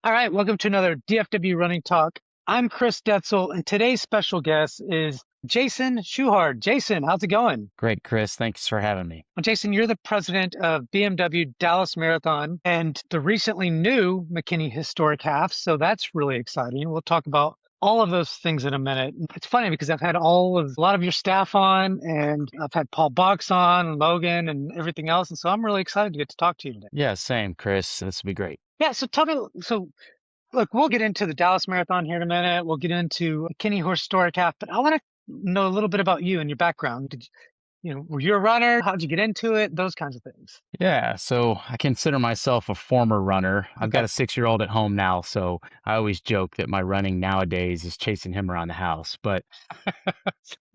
All right, welcome to another DFW Running Talk. I'm Chris Detzel, and today's special guest is Jason Schuchard. Jason, how's it going? Great, Chris. Thanks for having me. Well, Jason, you're the president of BMW Dallas Marathon and the recently new McKinney Historic Half, so that's really exciting. We'll talk about all of those things in a minute. It's funny because I've had a lot of your staff on, and I've had Paul Box on, Logan, and everything else, and so I'm really excited to get to talk to you today. Yeah, same, Chris. This will be great. Yeah, so tell me, so look, we'll get into the Dallas Marathon here in a minute. We'll get into McKinney Historic Half, but I want to know a little bit about you and your background. Were you a runner? How'd you get into it? Those kinds of things. Yeah, so I consider myself a former runner. I've got Okay. a 6-year-old at home now, so I always joke that my running nowadays is chasing him around the house. But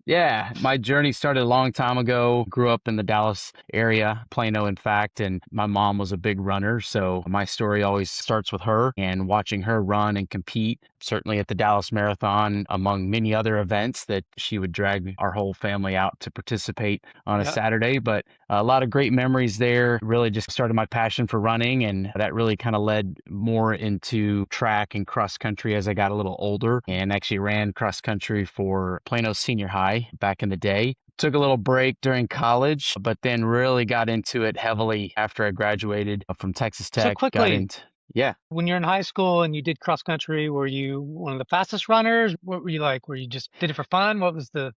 yeah, my journey started a long time ago. Grew up in the Dallas area, Plano, in fact, and my mom was a big runner. So my story always starts with her and watching her run and compete, certainly at the Dallas Marathon, among many other events that she would drag our whole family out to participate on a Yeah. Saturday. But a lot of great memories there. Really just started my passion for running, and that really kind of led more into track and cross country as I got a little older and actually ran cross country for Plano Senior High back in the day. Took a little break during college, but then really got into it heavily after I graduated from Texas So Tech. Got quickly, into, yeah. when you're in high school and you did cross country, were you one of the fastest runners? What were you like? Were you just did it for fun? What was the,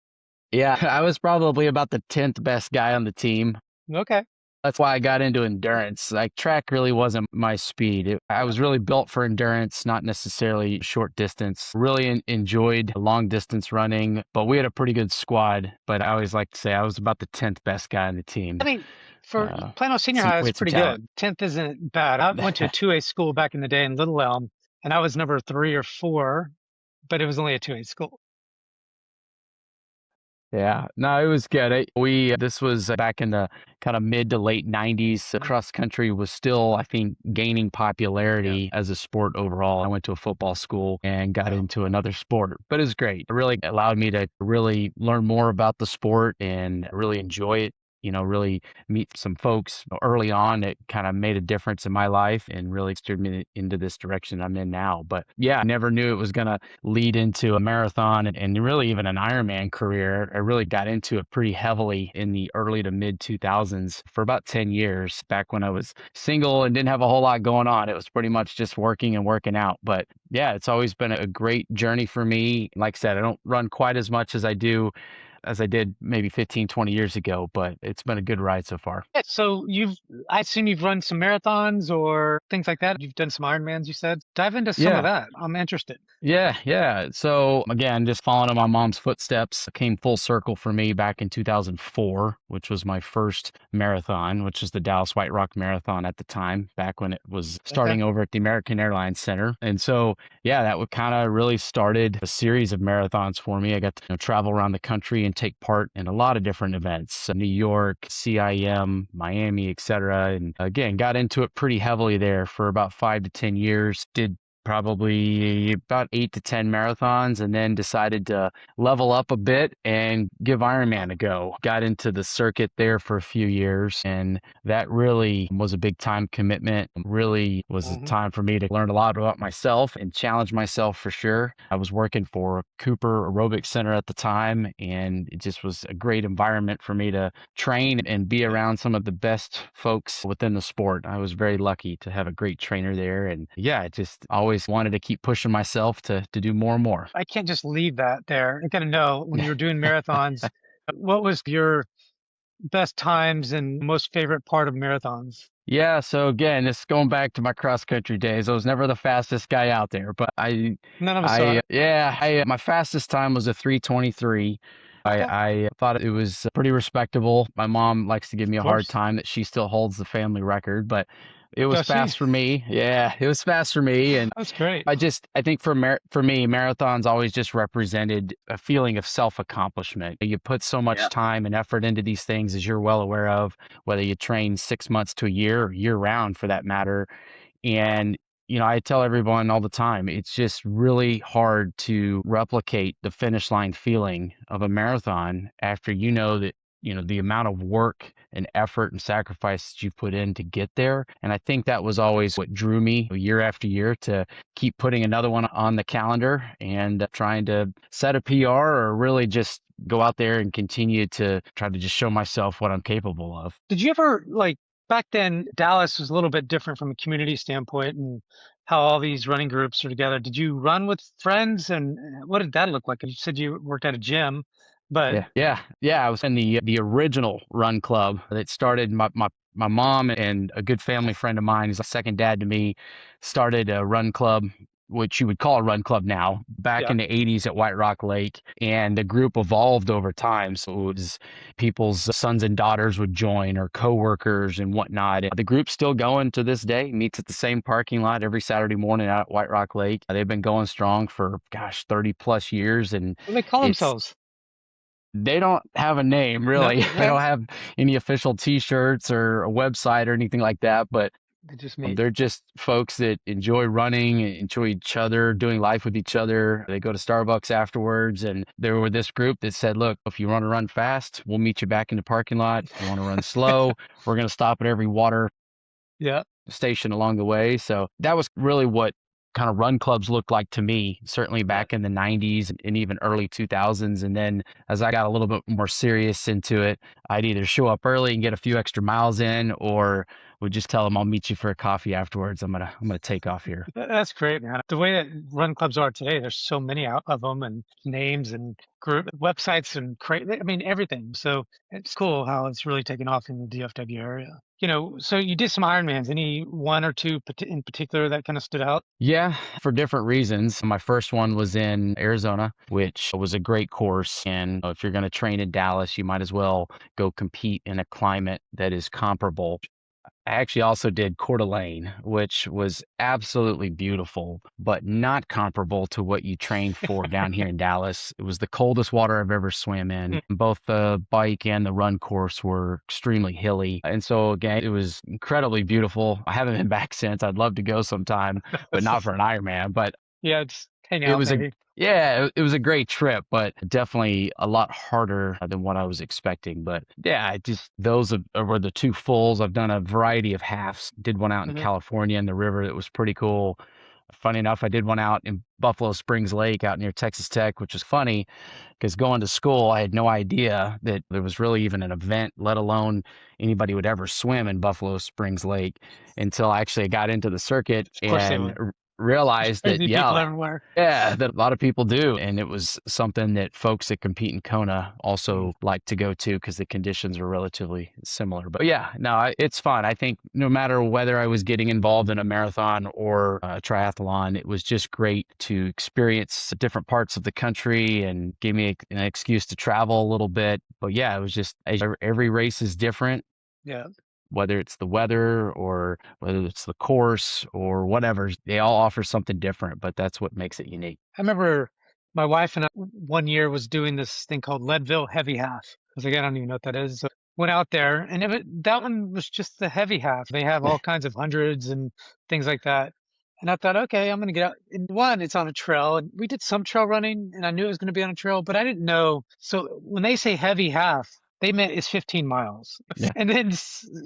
Yeah, I was probably about the 10th best guy on the team. okay. That's why I got into endurance. Like track really wasn't my speed. I Yeah. was really built for endurance, not necessarily short distance. Really enjoyed long distance running, but we had a pretty good squad. But I always like to say I was about the 10th best guy on the I team. mean, for Plano Senior Some High, we it's had some pretty talent. good. 10th isn't bad. I went to a 2A school back in the day in Little Elm, and I was number 3 or 4, but it was only a 2A school. Yeah, no, it was good. This was back in the kind of mid to late 90s. So Mhm. cross country was still, I think, gaining Yeah. popularity as a sport overall. I went to a football school and got Yeah. into another sport, but it was great. It really allowed me to really learn more about the sport and really enjoy it. Really meet some folks early on that kind of made a difference in my life and really steered me into this direction I'm in now. But yeah, I never knew it was going to lead into a marathon and really even an Ironman career. I really got into it pretty heavily in the early to mid 2000s for about 10 years back when I was single and didn't have a whole lot going on. It was pretty much just working and working out. But yeah, it's always been a great journey for me. Like I said, I don't run quite as much as I did maybe 15, 20 years ago, but it's been a good ride so far. Yeah, so I assume you've run some marathons or things like that. You've done some Ironmans, you said. Dive into some of Yeah. that. I'm interested. Yeah, yeah. So again, just following in my mom's footsteps came full circle for me back in 2004, which was my first marathon, which was the Dallas White Rock Marathon at the time, back when it was Okay. starting over at the American Airlines Center. And so, yeah, that would kind of really started a series of marathons for me. I got to travel around the country and take part in a lot of different events, New York, CIM, Miami, etc. And again, got into it pretty heavily there for about 5 to 10 years. Did probably about 8 to 10 marathons and then decided to level up a bit and give Ironman a go. Got into the circuit there for a few years, and that really was a big time commitment. Really was a Hmm. time for me to learn a lot about myself and challenge myself for sure. I was working for Cooper Aerobic Center at the time, and it just was a great environment for me to train and be Yeah. around some of the best folks within the sport. I was very lucky to have a great trainer there. And yeah, I just always wanted to keep pushing myself to do more and more. I can't just leave that there. I gotta know when you were doing marathons, what was your best times and most favorite part of marathons? Yeah, so again, it's going back to my cross country days. I was never the fastest guy out there, but None of us are. my fastest time was a 3:23. Okay. I thought it was pretty respectable. My mom likes to give me Of a hard course. time that she still holds the family record, but it was Does she? fast for me. Yeah, it was fast for me, and That's great. I think for me, marathons always just represented a feeling of self-accomplishment. You put so much Yeah. time and effort into these things, as you're well aware of, whether you train 6 months to a year or year round for that matter. And, I tell everyone all the time, it's just really hard to replicate the finish line feeling of a marathon after you know that the amount of work and effort and sacrifice that you put in to get there. And I think that was always what drew me year after year to keep putting another one on the calendar and trying to set a PR or really just go out there and continue to try to just show myself what I'm capable of. Did you ever like back then Dallas was a little bit different from a community standpoint and how all these running groups are together. Did you run with friends and what did that look like? You said you worked at a gym, but Yeah. I was in the original run club that started. My mom and a good family friend of mine, who's a second dad to me, started a run club, which you would call a run club now, back yeah, in the '80s at White Rock Lake. And the group evolved over time. So it was people's sons and daughters would join, or coworkers and whatnot. And the group's still going to this day. Meets at the same parking lot every Saturday morning out at White Rock Lake. They've been going strong for, gosh, 30 plus years, and what do they call it's themselves? they don't have a name No, really. They okay. don't have any official T-shirts or a website or anything like that. But They just meet. they're just folks that enjoy running, enjoy each other, doing life with each other. They go to Starbucks afterwards, and they were this group that said, "Look, if you want to run fast, we'll meet you back in the parking lot. If you want to run slow, we're going to stop at every water Yeah, station along the way." So that was really what kind of run clubs looked like to me, certainly yeah. back in the '90s and even early 2000s. And then as I got a little bit more serious into it, I'd either show up early and get a few extra miles in, or would just tell them I'll meet you for a coffee afterwards. I'm gonna take off here. That's great, man. The way that run clubs are today, there's so many out of them and names and group websites and I mean, everything. So it's cool how it's really taken off in the DFW area. So you did some Ironmans. Any one or two in particular that kind of stood out? Yeah, for different reasons. My first one was in Arizona, which was a great course. And if you're going to train in Dallas, you might as well go compete in a climate that is comparable. I actually also did Coeur d'Alene, which was absolutely beautiful, but not comparable to what you train for down here in Dallas. It was the coldest water I've ever swam in. Mm. Both the bike and the run course were extremely hilly. And so, again, it was incredibly beautiful. I haven't been back since. I'd love to go sometime, but not for an Ironman. But Yeah, just hang it out was a maybe. yeah, it was a great trip, but definitely a lot harder than what I was expecting. But yeah, were the two fulls. I've done a variety of halves. Did one out in Hmm. California in the river that was pretty cool. Funny enough, I did one out in Buffalo Springs Lake out near Texas Tech, which was funny because going to school, I had no idea that there was really even an event, let alone anybody would ever swim in Buffalo Springs Lake until I actually got into the circuit Of course they and would. There's realized that, crazy people yeah, everywhere. yeah, that a lot of people do. And it was something that folks that compete in Kona Mm. also like to go to because the conditions are relatively similar. But yeah, no, it's fun. I think no matter whether I was getting involved in a marathon or a triathlon, it was just great to experience different parts of the country and gave me an excuse to travel a little bit. But yeah, it was just every race is different, Yeah. whether it's the weather or whether it's the course or whatever. They all offer something different, but that's what makes it unique. I remember my wife and I one year was doing this thing called Leadville Heavy Half. I was like, I don't even know what that is. So went out there, and that one was just the heavy half. They have all kinds of hundreds and things like that. And I thought, okay, I'm gonna get out. And one, it's on a trail, and we did some trail running, and I knew it was gonna be on a trail, but I didn't know. So when they say heavy half, they meant it's 15 miles. Yeah. And then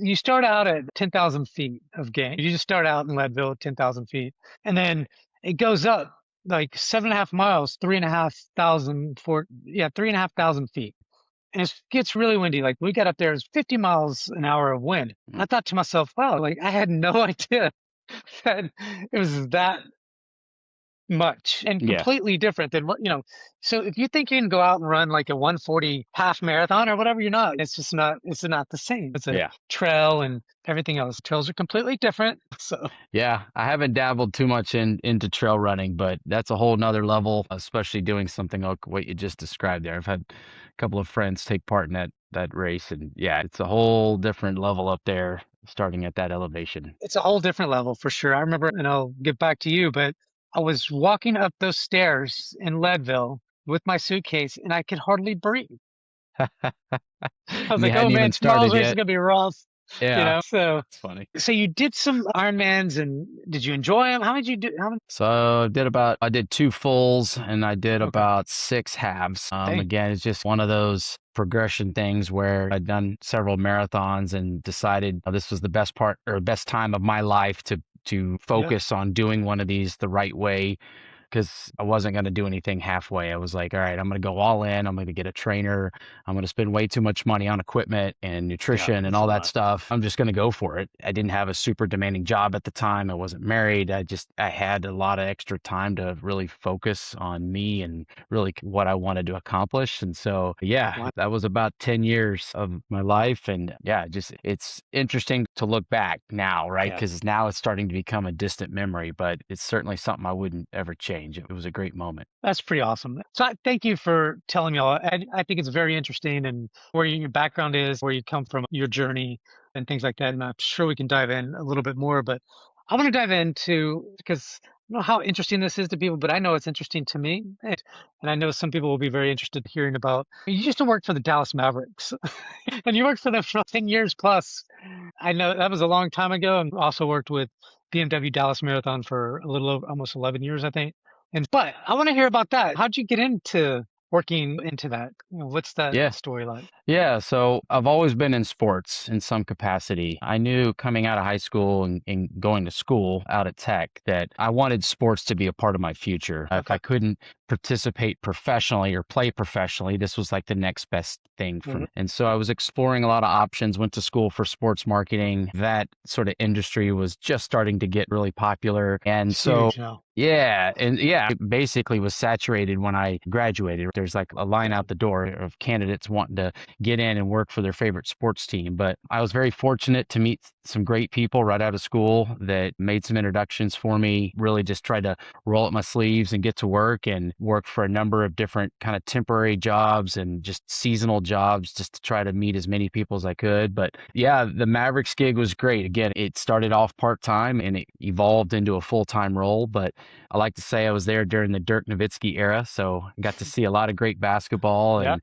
you start out at 10,000 feet of gain. You just start out in Leadville at 10,000 feet, and then it goes up like 7.5 miles, 3,500 yeah, 3,500 feet. And it gets really windy. Like we got up there, it's 50 miles an hour of wind. And I thought to myself, wow, like I had no idea that it was that much and Yeah. completely different than so if you think you can go out and run like a 140 half marathon or whatever, you're not. It's not the same. It's a Yeah. trail and everything else. Trails are completely different. So Yeah. I haven't dabbled too much into trail running, but that's a whole nother level, especially doing something like what you just described there. I've had a couple of friends take part in that race, and yeah, it's a whole different level up there starting at that elevation. it's a whole different level for sure. I remember, and I'll get back to you, but I was walking up those stairs in Leadville with my suitcase and I could hardly breathe. I was And you like, oh hadn't man, even 2 miles started race is yet. gonna be rough. Yeah, So it's funny. so you did some Ironmans, and did you enjoy them? How many did you do? How many? So I did 2 fulls and I did Okay. about 6 halves. Dang. Again, it's just one of those progression things where I'd done several marathons and decided this was the best part or best time of my life to Yeah. focus on doing one of these the right way because I wasn't going to do anything halfway. I was like, all right, I'm going to go all in. I'm going to get a trainer. I'm going to spend way too much money on equipment and Yeah. nutrition and That's a all that lot. stuff. I'm just going to go for it. I didn't have a super demanding job at the time. I wasn't married. I had a lot of extra time to really focus on me and really what I wanted to accomplish. And so, yeah, Wow. that was about 10 years of my life. And yeah, just it's interesting to look back now, right? Yeah. Because now it's starting to become a distant memory, but it's certainly something I wouldn't ever change. It was a great moment. That's pretty awesome. So thank you for telling me all. I think it's very interesting and where your background is, where you come from, your journey, and things like that. And I'm sure we can dive in a little bit more. But I want to dive into because I don't know how interesting this is to people, but I know it's interesting to me, and I know some people will be very interested in hearing about. You used to work for the Dallas Mavericks, and you worked for them for 10 years plus. I know that was a long time ago, and also worked with BMW Dallas Marathon for a little over almost 11 years, I think. And but I want to hear about that. How'd you get into working into that? What's that Yeah. story like? Yeah, so I've always been in sports in some capacity. I knew coming out of high school and going to school out at Tech that I wanted sports to be a part of my future. If I Okay. couldn't participate professionally or play professionally, this was like the next best thing for Mhm. me. And so I was exploring a lot of options, went to school for sports marketing. That sort of industry was just starting to get really popular. And It's so huge now. yeah, it basically was saturated when I graduated. There's like a line out Dang. the door of candidates wanting to get in and work for their favorite sports team. But I was very fortunate to meet some great people right out of school that made some introductions for me, really just tried to roll up my sleeves and get to work and work for a number of different kind of temporary jobs and just seasonal jobs just to try to meet as many people as I could. But yeah, the Mavericks gig was great. Again, it started off part-time and it evolved into a full-time role, but I like to say I was there during the Dirk Nowitzki era, so I got to see a lot of great basketball Yeah,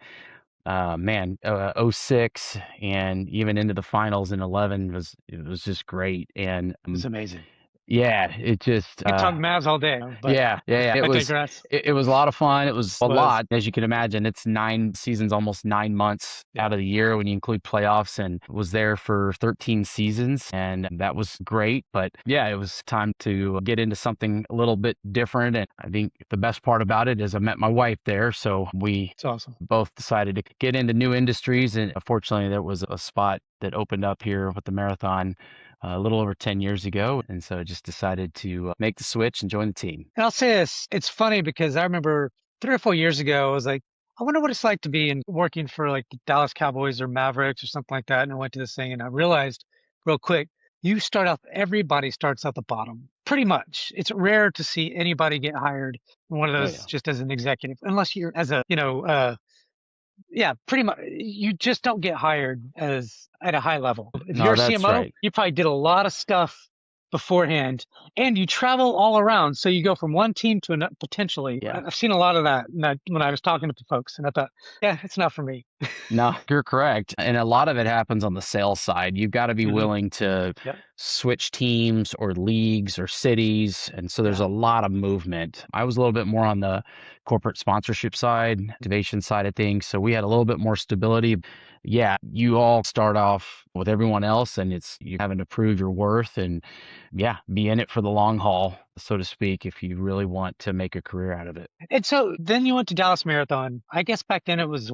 and man, '06 and even into the finals in 11 it was just great. And it's amazing. yeah, it just I could talk Mavs all day, but yeah. I digress. It was a lot of fun. It was a Was lot, as you can imagine. It's 9 seasons, almost 9 months yeah. out of the year when you include playoffs, and was there for 13 seasons, and that was great. But yeah, it was time to get into something a little bit different. And I think the best part about it is I met my wife there, so we It's awesome. both decided to get into new industries. And fortunately, there was a spot that opened up here with the marathon a little over 10 years ago. And so I just decided to make the switch and join the team. And I'll say this, it's funny because I remember 3 or 4 years ago, I was like, I wonder what it's like to be in working for like the Dallas Cowboys or Mavericks or something like that. And I went to this thing and I realized real quick, everybody starts at the bottom. Pretty much. It's rare to see anybody get hired in one of Oh, those yeah. just as an executive, unless you're as a, yeah, pretty much. You just don't get hired as at a high level. If you're No, a that's CMO, right. you probably did a lot of stuff beforehand, and you travel all around. So you go from one team to another potentially. Yeah. I've seen a lot of that, when I was talking to folks, and I thought, yeah, it's not for me. No, you're correct. And a lot of it happens on the sales side. You've got to be Hmm. willing to Yep. switch teams or leagues or cities. And so there's Yeah. a lot of movement. I was a little bit more on the corporate sponsorship side, activation side of things. So we had a little bit more stability. Yeah, you all start off with everyone else and it's you having to prove your worth and yeah, be in it for the long haul, so to speak, if you really want to make a career out of it. And so then you went to Dallas Marathon. I guess back then it was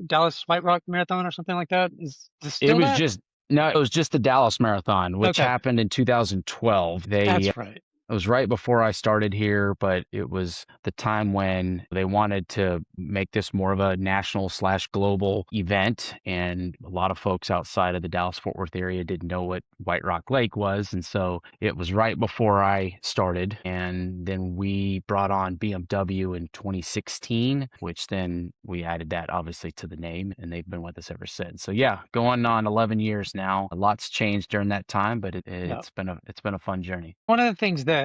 Dallas White Rock Marathon or something like that. Is this It still was that? just no, it was just the Dallas Marathon, which Okay, happened in 2012. that's right. It was right before I started here, but it was the time when they wanted to make this more of a national slash global event. And a lot of folks outside of the Dallas Fort Worth area didn't know what White Rock Lake was. And so it was right before I started. And then we brought on BMW in 2016, which then we added that obviously to the name and they've been with us ever since. So yeah, going on 11 years now. A lot's changed during that time, but Yeah. it's been a fun journey. One of the things that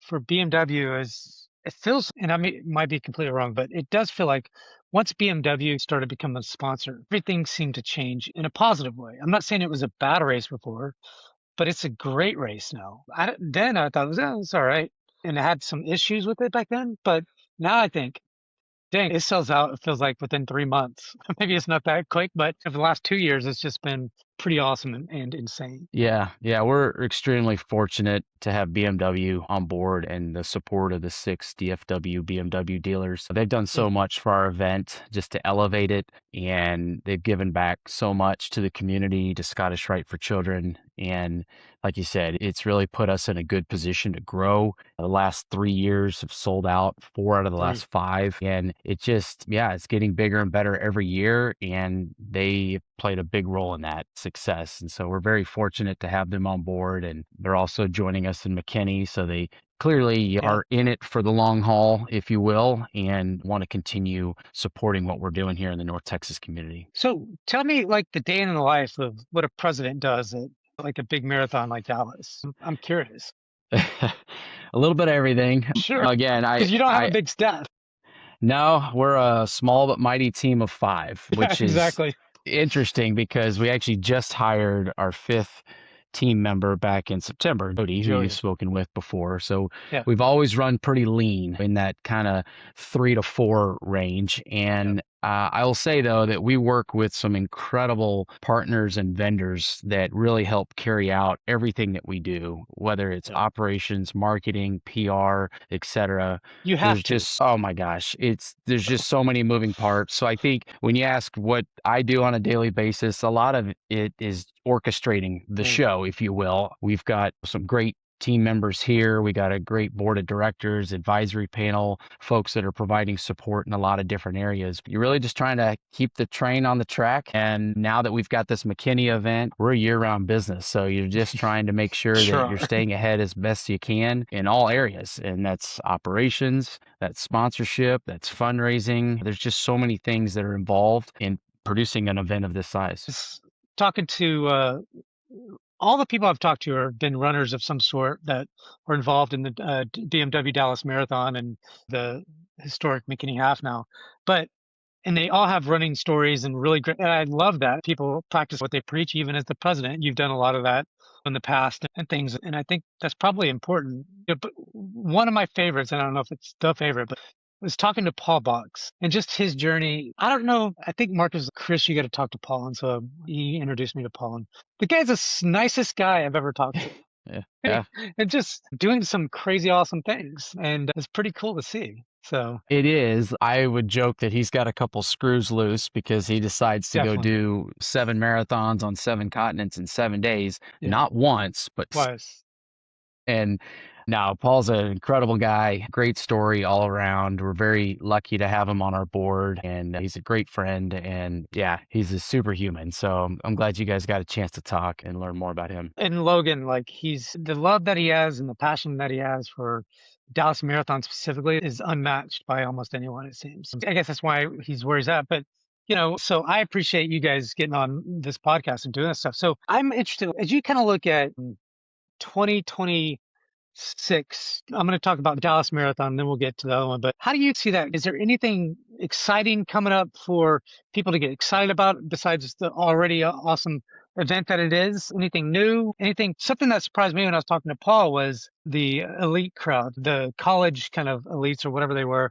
for BMW is it feels, and I mean, might be completely wrong, but it does feel like once BMW started becoming a sponsor, everything seemed to change in a positive way. I'm not saying it was a bad race before, but it's a great race now. Then I thought it was all right, and I had some issues with it back then, but now I think, dang, it sells out. It feels like within 3 months. Maybe it's not that quick, but for the last 2 years, it's just been pretty awesome and insane. Yeah, we're extremely fortunate to have BMW on board and the support of the 6 DFW BMW dealers. They've done Yeah, so much for our event just to elevate it, and they've given back so much to the community, to Scottish Rite for Children. And like you said, it's really put us in a good position to grow. The last 3 years have sold out 4 out of the last 5. And it just, yeah, it's getting bigger and better every year. And they played a big role in that success. And so we're very fortunate to have them on board. And they're also joining us in McKinney. So they clearly yeah. are in it for the long haul, if you will, and want to continue supporting what we're doing here in the North Texas community. So tell me, like, the day in the life of what a president does at like a big marathon like Dallas. I'm curious. A little bit of everything. Sure, Again, because you don't have a big staff. no, we're a small but mighty team of 5, Yeah, which is exactly. interesting because we actually just hired our 5th team member back in September, Cody, who you've Joey. spoken with before. So Yeah, we've always run pretty lean in that kind of 3 to 4 range. yeah, And I will say, though, that we work with some incredible partners and vendors that really help carry out everything that we do, whether it's yeah. operations, marketing, PR, etc. You have There's to. just, oh my gosh, there's just so many moving parts. So I think when you ask what I do on a daily basis, a lot of it is orchestrating the Mm, show, if you will. We've got some great team members here. We got a great board of directors, advisory panel, folks that are providing support in a lot of different areas. You're really just trying to keep the train on the track. And now that we've got this McKinney event, we're a year-round business. So you're just trying to make sure sure that you're are. staying ahead as best you can in all areas. And that's operations, that's sponsorship, that's fundraising. There's just so many things that are involved in producing an event of this size. Just talking to all the people I've talked to have been runners of some sort that were involved in the BMW Dallas Marathon and the historic McKinney Half now. But and they all have running stories and really great. And I love that people practice what they preach, even as the president. You've done a lot of that in the past and things, and I think that's probably important. But one of my favorites, and I don't know if it's the favorite, but was talking to Paul Box and just his journey. I don't know. I think Marcus, Chris, you got to talk to Paul, and so he introduced me to Paul. And the guy's the nicest guy I've ever talked to. Yeah. Yeah. And just doing some crazy awesome things, and it's pretty cool to see. So It is. I would joke that he's got a couple screws loose because he decides to go definitely, do 7 marathons on 7 continents in 7 days, yeah, not once, was. and now Paul's an incredible guy, great story all around. We're very lucky to have him on our board, and he's a great friend. And yeah, he's a superhuman. So I'm glad you guys got a chance to talk and learn more about him. And Logan, like he's the love that he has and the passion that he has for Dallas Marathon specifically is unmatched by almost anyone, it seems. I guess that's why he's where he's at. But so I appreciate you guys getting on this podcast and doing this stuff. So I'm interested as you kind of look at 2026. I'm going to talk about Dallas Marathon, then we'll get to the other one. But how do you see that? Is there anything exciting coming up for people to get excited about besides the already awesome event that it is? Anything new? Something that surprised me when I was talking to Paul was the elite crowd, the college kind of elites or whatever they were.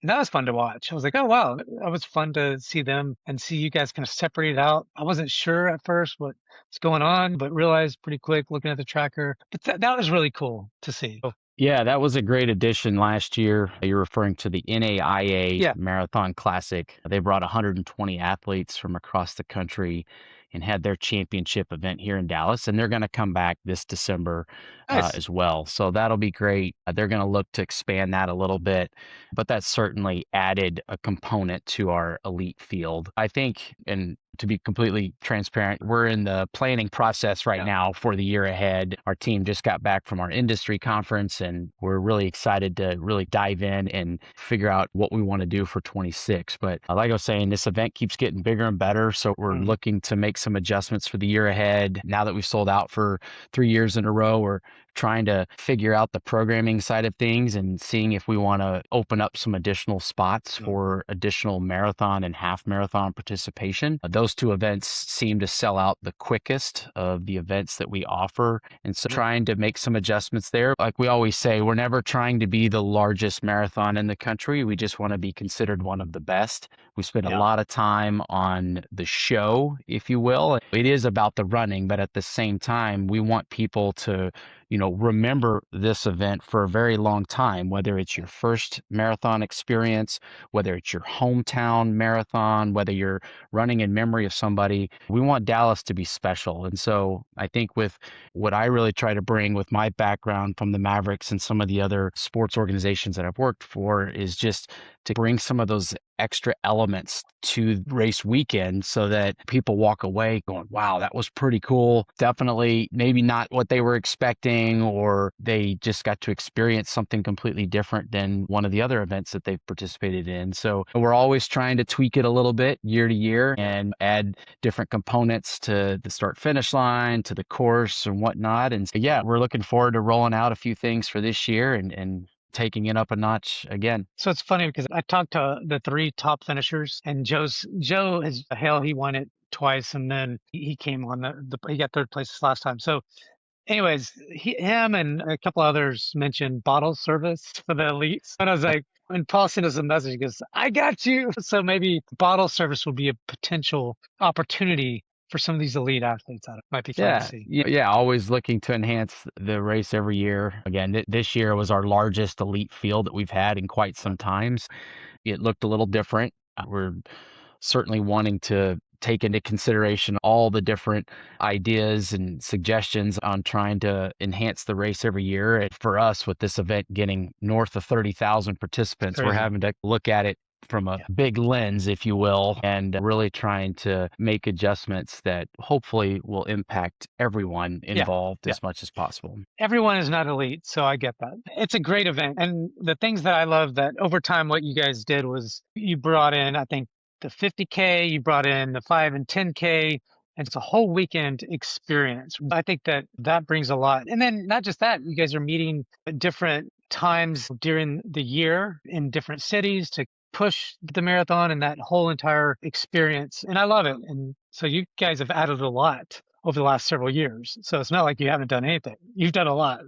And that was fun to watch. I was like, oh, wow, that was fun to see them and see you guys kind of separate out. I wasn't sure at first what's going on, but realized pretty quick looking at the tracker. But that was really cool to see. Oh, Yeah, that was a great addition last year. You're referring to the NAIA yeah, Marathon Classic. They brought 120 athletes from across the country and had their championship event here in Dallas. And they're going to come back this December nice. as well. So that'll be great. They're going to look to expand that a little bit, but that certainly added a component to our elite field. I think, and to be completely transparent, we're in the planning process right Yeah. now for the year ahead. Our team just got back from our industry conference, and we're really excited to really dive in and figure out what we want to do for 26. But like I was saying, this event keeps getting bigger and better. So we're Mhm. looking to make some adjustments for the year ahead. Now that we've sold out for 3 years in a row, we're trying to figure out the programming side of things and seeing if we want to open up some additional spots for additional marathon and half marathon participation. Those two events seem to sell out the quickest of the events that we offer. And so trying to make some adjustments there. Like we always say, we're never trying to be the largest marathon in the country. We just want to be considered one of the best. We spend a lot of time on the show, if you will. It is about the running, but at the same time, we want people to, remember this event for a very long time, whether it's your first marathon experience, whether it's your hometown marathon, whether you're running in memory of somebody. We want Dallas to be special. And so I think with what I really try to bring with my background from the Mavericks and some of the other sports organizations that I've worked for is just to bring some of those extra elements to race weekend so that people walk away going, wow, that was pretty cool. Definitely maybe not what they were expecting, or they just got to experience something completely different than one of the other events that they've participated in. So we're always trying to tweak it a little bit year to year and add different components to the start finish line, to the course and whatnot. And so, yeah, we're looking forward to rolling out a few things for this year and taking it up a notch again. So it's funny because I talked to the three top finishers, and Joe is hell. He won it twice, and then he came on he got third place last time. So, anyways, him and a couple others mentioned bottle service for the elites, and I was like, when Paul sent us a message, he goes, "I got you." So maybe bottle service will be a potential opportunity for some of these elite athletes. That might be fun to see. Yeah, always looking to enhance the race every year. Again, this year was our largest elite field that we've had in quite some times. It looked a little different. We're certainly wanting to take into consideration all the different ideas and suggestions on trying to enhance the race every year. And for us, with this event getting north of 30,000 participants, we're Crazy. having to look at it from a big lens, if you will, and really trying to make adjustments that hopefully will impact everyone Yeah. involved as much as possible. Everyone is not elite, so I get that. It's a great event. And the things that I love that over time, what you guys did was you brought in, I think, the 50K, you brought in the 5 and 10K, and it's a whole weekend experience. I think that brings a lot. And then not just that, you guys are meeting at different times during the year in different cities to push the marathon and that whole entire experience. And I love it. And so you guys have added a lot over the last several years. So it's not like you haven't done anything. You've done a lot.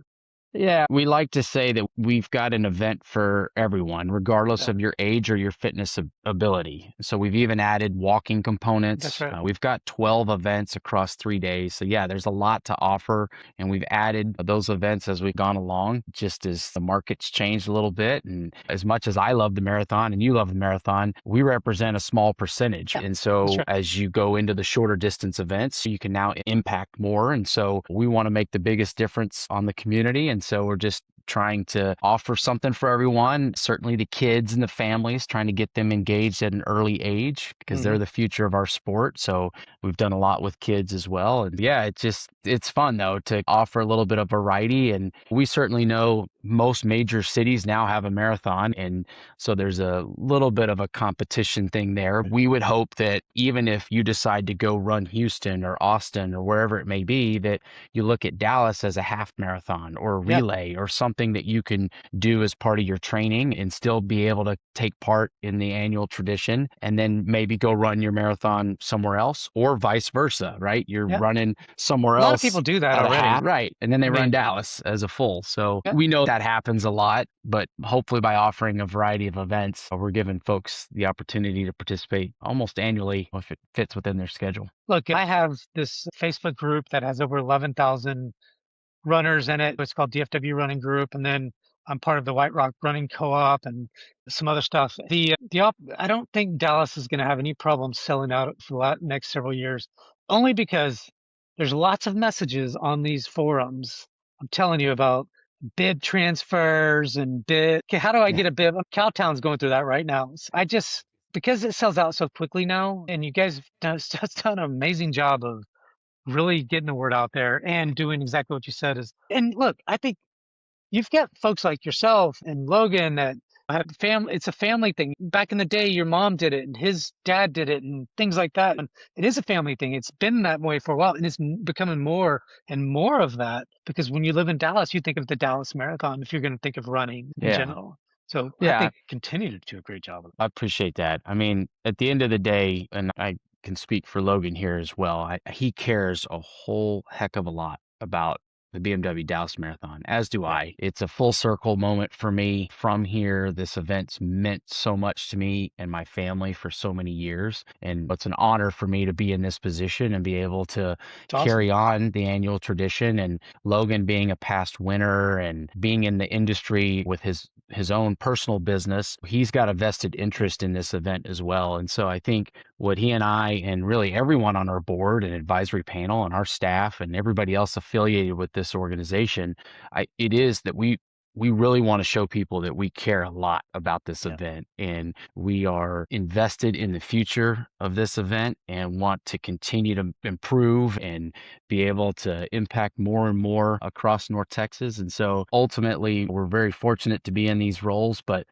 Yeah, we like to say that we've got an event for everyone, regardless Yeah, of your age or your fitness ability. So we've even added walking that's components. right. We've got 12 events across 3 days. So yeah, there's a lot to offer. And we've added those events as we've gone along, just as the market's changed a little bit. And as much as I love the marathon and you love the marathon, we represent a small percentage. Yeah, And that's so right. as you go into the shorter distance events, you can now impact more. And so we want to make the biggest difference on the community. And so we're just trying to offer something for everyone, certainly the kids and the families, trying to get them engaged at an early age because they're Hmm. the future of our sport. So we've done a lot with kids as well. And yeah, it's fun though to offer a little bit of variety. And we certainly know most major cities now have a marathon. And so there's a little bit of a competition thing there. We would hope that even if you decide to go run Houston or Austin or wherever it may be, that you look at Dallas as a half marathon or a Yeah. relay or something that you can do as part of your training and still be able to take part in the annual tradition and then maybe go run your marathon somewhere else or vice versa, right? You're Yeah. running somewhere A lot of people else do that at a already. half, right? And then they I run mean, Dallas as a full. So yeah. we know that happens a lot, but hopefully by offering a variety of events, we're giving folks the opportunity to participate almost annually if it fits within their schedule. Look, I have this Facebook group that has over 11,000 runners in it. It's called DFW Running Group, and then I'm part of the White Rock Running Co-op and some other stuff. I don't think Dallas is going to have any problem selling out for the next several years, only because there's lots of messages on these forums. I'm telling you about bib transfers and bib. Okay, how do I Yeah. get a bib? Cowtown's going through that right now. So I just because it sells out so quickly now, and you guys have just done an amazing job of really getting the word out there and doing exactly what you said is and look, I think you've got folks like yourself and Logan that I have family. It's a family thing. Back in the day, your mom did it and his dad did it and things like that. And it is a family thing. It's been that way for a while, and it's becoming more and more of that because when you live in Dallas, you think of the Dallas Marathon if you're going to think of running in Yeah. general. So I Yeah. think continue to do a great job of I appreciate that. I mean, at the end of the day, and I can speak for Logan here as well, he cares a whole heck of a lot about the BMW Dallas Marathon, as do it. Yeah, I. It's a full circle moment for me from here. This event's meant so much to me and my family for so many years. And it's an honor for me to be in this position and be able to it's awesome. carry on the annual tradition. And Logan being a past winner and being in the industry with his own personal business, he's got a vested interest in this event as well. And so I think what he and I and really everyone on our board and advisory panel and our staff and everybody else affiliated with this organization, it is that we really want to show people that we care a lot about this Yeah, event and we are invested in the future of this event and want to continue to improve and be able to impact more and more across North Texas. And so ultimately, we're very fortunate to be in these roles, but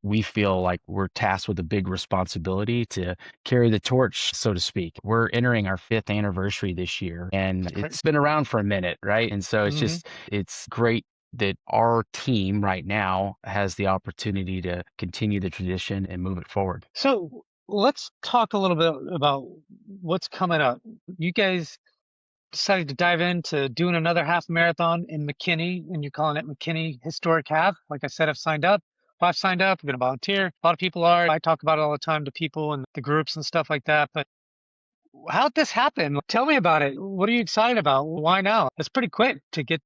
we feel like we're tasked with a big responsibility to carry the torch, so to speak. We're entering our fifth anniversary this year, and it's great. it's been around for a minute, right? And so Hmm. it's great that our team right now has the opportunity to continue the tradition and move it forward. So let's talk a little bit about what's coming up. You guys decided to dive into doing another half marathon in McKinney, and you're calling it McKinney Historic Half. Like I said, I've signed up. If I've signed up, I'm going to volunteer. A lot of people are. I talk about it all the time to people and the groups and stuff like that. But how'd this happen? Tell me about it. What are you excited about? Why now? It's pretty quick to get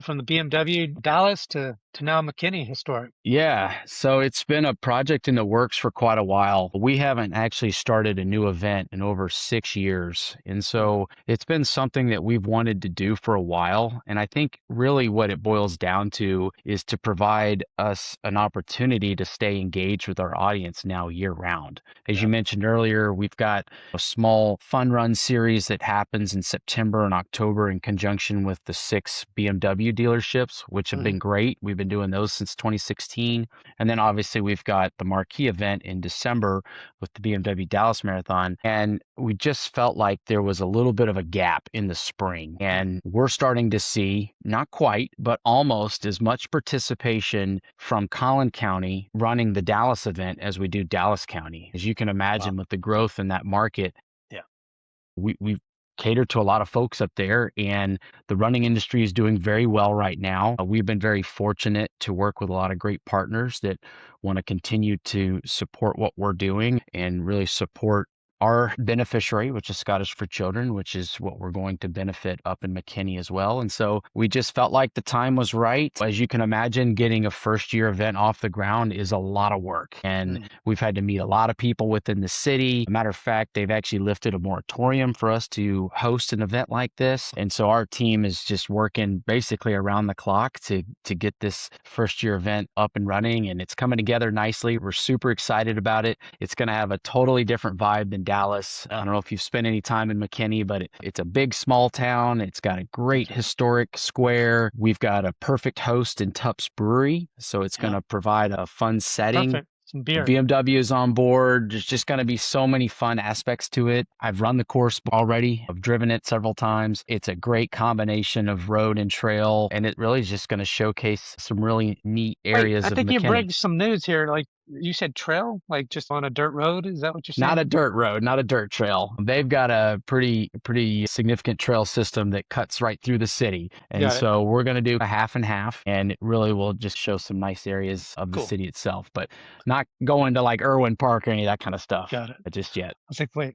from the BMW Dallas to now McKinney Historic. Yeah, so it's been a project in the works for quite a while. We haven't actually started a new event in over 6 years. And Mm, so it's been something that we've wanted to do for a while. And I think really what it boils down to is to provide us an opportunity to stay engaged with our audience now year round. As you yeah. mentioned earlier, we've got a small fun run series that happens in September and October in conjunction with the 6 BMW dealerships, which have Hmm. been great. We've been doing those since 2016. And then obviously we've got the marquee event in December with the BMW Dallas Marathon. And we just felt like there was a little bit of a gap in the spring. Mm, And we're starting to see, not quite, but almost as much participation from Collin County running the Dallas event as we do Dallas County. As you can wow. imagine, with the growth in that market, Yeah. we cater to a lot of folks up there, and the running industry is doing very well right now. We've been very fortunate to work with a lot of great partners that want to continue to support what we're doing and really support our beneficiary, which is Scottish for Children, which is what we're going to benefit up in McKinney as well. And so we just felt like the time was right. As you can imagine, getting a first year event off the ground is a lot of work. And Mm, we've had to meet a lot of people within the city. Matter of fact, they've actually lifted a moratorium for us to host an event like this. And so our team is just working basically around the clock to get this first year event up and running, and it's coming together nicely. We're super excited about it. It's going to have a totally different vibe than Dallas. I yeah. don't know if you've spent any time in McKinney, but it's a big small town. It's got a great That's right. historic square. We've got a perfect host in Tupp's Brewery, so it's going Yeah. to provide a fun setting. Perfect. Some The beer. BMW is on board. There's just going to be so many fun aspects to it. I've run the course already. I've driven it several times. It's a great combination of road and trail, and it really is just going to showcase some really neat Wait, I areas of think you McKinney. break some news here. Like you said trail, like just on a dirt road. Is that what you're Not a saying? dirt road, not a dirt trail. They've got a pretty significant trail system that cuts right through the city. And Got it. so we're going to do a half and half, and it really will just show some nice areas of the Cool. city itself, but not going to like Irwin Park or any of that kind of stuff Got it. just yet. I was like, wait.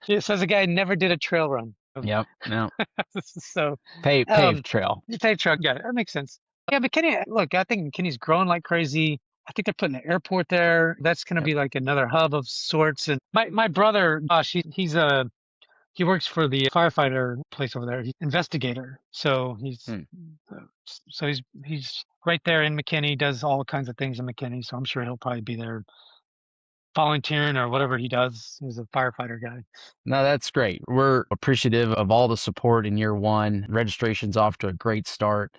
It says a guy never did a trail run. Yep. No. So, Paved trail. you take truck. Got it. That makes sense. Yeah, McKinney. Look, I think McKinney's growing like crazy. I think they're putting an airport there. That's going to Yep. be like another hub of sorts. And my brother, Josh, he works for the firefighter place over there. He's investigator. So Hmm. uh, he's right there in McKinney. Does all kinds of things in McKinney. So I'm sure he'll probably be there volunteering or whatever he does. He's a firefighter guy. No, that's great. We're appreciative of all the support in year one. Registration's off to a great start.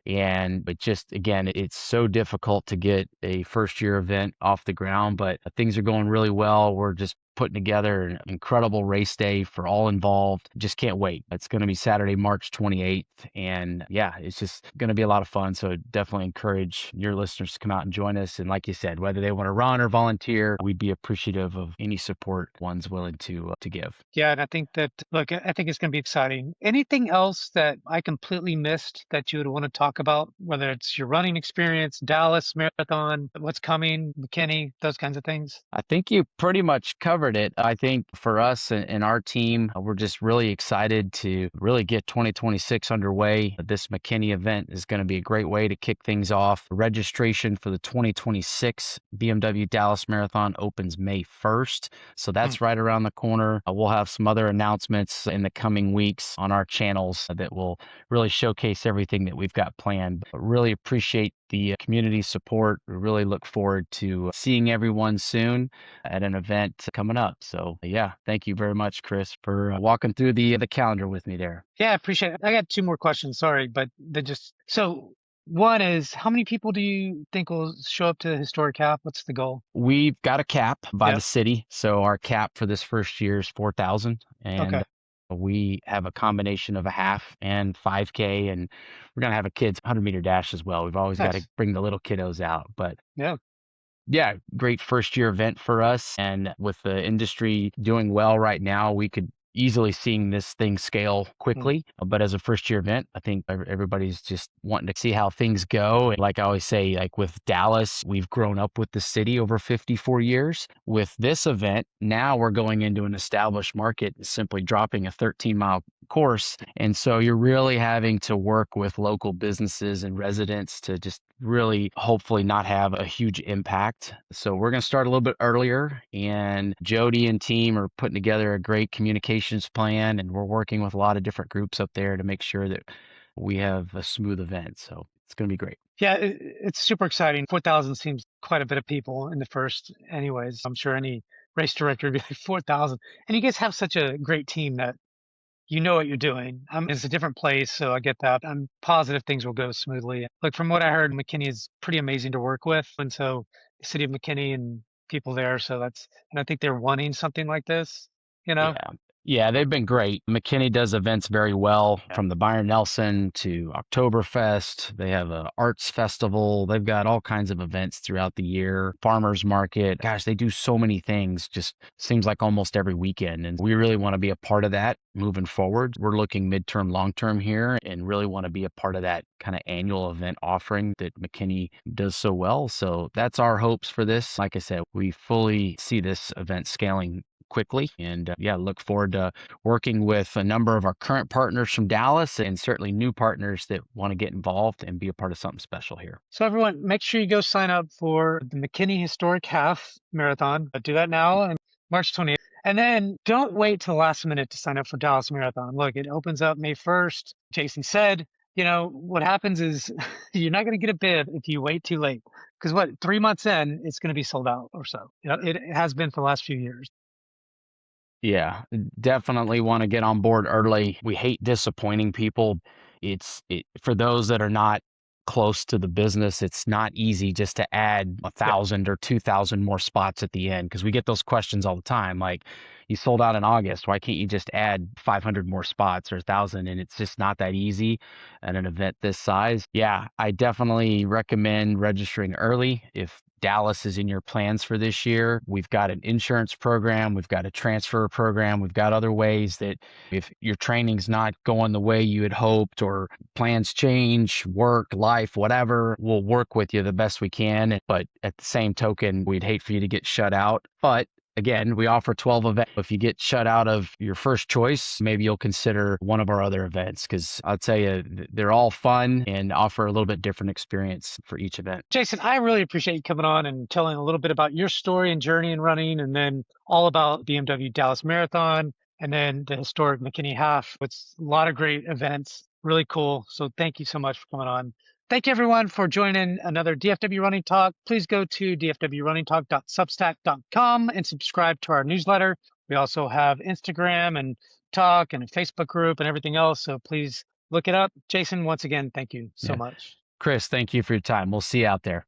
but just again, it's so difficult to get a first year event off the ground, but things are going really well. We're just putting together an incredible race day for all involved. Just can't wait. It's going to be Saturday, March 28th. And yeah, it's just going to be a lot of fun. So definitely encourage your listeners to come out and join us. And like you said, whether they want to run or volunteer, we'd be appreciative of any support one's willing to give. Yeah, and I think that, look, I think it's going to be exciting. Anything else that I completely missed that you would want to talk about, whether it's your running experience, Dallas Marathon, what's coming, McKinney, those kinds of things? I think you pretty much covered it. I think for us and our team, we're just really excited to really get 2026 underway. This McKinney event is going to be a great way to kick things off. Registration for the 2026 BMW Dallas Marathon opens May 1st. So Hmm. that's right around the corner. We'll have some other announcements in the coming weeks on our channels that will really showcase everything that we've got planned. But really appreciate the community support. We really look forward to seeing everyone soon at an event coming up. So yeah, thank you very much, Chris, for walking through the calendar with me there. Yeah, I appreciate it. I got two more questions. Sorry, but they just so one is how many people do you think will show up to Historic Half? What's the goal? We've got a cap by the Yep. city. So our cap for this first year is 4,000. Okay. And we have a combination of a half and 5K. And we're going to have a kids 100-meter dash as well. We've always got to Nice. bring the little kiddos out. But Yeah. yeah, great first year event for us. And with the industry doing well right now, we could easily seeing this thing scale Mm. quickly. But as a first year event, I think everybody's just wanting to see how things go. And like I always say, like with Dallas, we've grown up with the city over 54 years. With this event, now we're going into an established market, simply dropping a 13-mile course. And so you're really having to work with local businesses and residents to just really hopefully not have a huge impact. So we're going to start a little bit earlier, and Jody and team are putting together a great communications plan, and we're working with a lot of different groups up there to make sure that we have a smooth event. So it's going to be great. Yeah, it's super exciting. 4,000 seems quite a bit of people in the first, anyways. I'm sure any race director would be like 4,000. And you guys have such a great team that you know what you're doing. It's a different place, so I get that. I'm positive things will go smoothly. Look, from what I heard, McKinney is pretty amazing to work with. And so the city of McKinney and people there, so and I think they're wanting something like this, you know? Yeah. Yeah, they've been great. McKinney does events very well, Yeah. from the Byron Nelson to Oktoberfest. They have a arts festival. They've got all kinds of events throughout the year. Farmers market. Gosh, they do so many things. Just seems like almost every weekend. And we really want to be a part of that moving forward. We're looking midterm, long term here, and really want to be a part of that kind of annual event offering that McKinney does so well. So that's our hopes for this. Like I said, we fully see this event scaling quickly. And yeah, look forward to working with a number of our current partners from Dallas and certainly new partners that want to get involved and be a part of something special here. So everyone, make sure you go sign up for the McKinney Historic Half Marathon. Do that now on March 20th. And then don't wait till the last minute to sign up for Dallas Marathon. Look, it opens up May 1st. Jason said, what happens is you're not going to get a bib if you wait too late. Because 3 months in, it's going to be sold out or so. It has been for the last few years. Yeah, definitely want to get on board early. We hate disappointing people. For those that are not close to the business, it's not easy just to add a Yeah. thousand or 2,000 more spots at the end, because we get those questions all the time. Like, you sold out in August. Why can't you just add 500 more spots or 1,000? And it's just not that easy at an event this size. Yeah, I definitely recommend registering early if Dallas is in your plans for this year. We've got an insurance program, we've got a transfer program, we've got other ways that if your training's not going the way you had hoped or plans change, work, life, whatever, we'll work with you the best we can. But at the same token, we'd hate for you to get shut out. But again, we offer 12 events. If you get shut out of your first choice, maybe you'll consider one of our other events, because I'll tell you, they're all fun and offer a little bit different experience for each event. Jason, I really appreciate you coming on and telling a little bit about your story and journey in running, and then all about BMW Dallas Marathon, and then the historic McKinney Half. It's a lot of great events, really cool. So thank you so much for coming on. Thank you everyone for joining another DFW Running Talk. Please go to dfwrunningtalk.substack.com and subscribe to our newsletter. We also have Instagram and Talk and a Facebook group and everything else. So please Look it up. Jason, once again, thank you so Yeah. much. Chris, thank you for your time. We'll see you out there.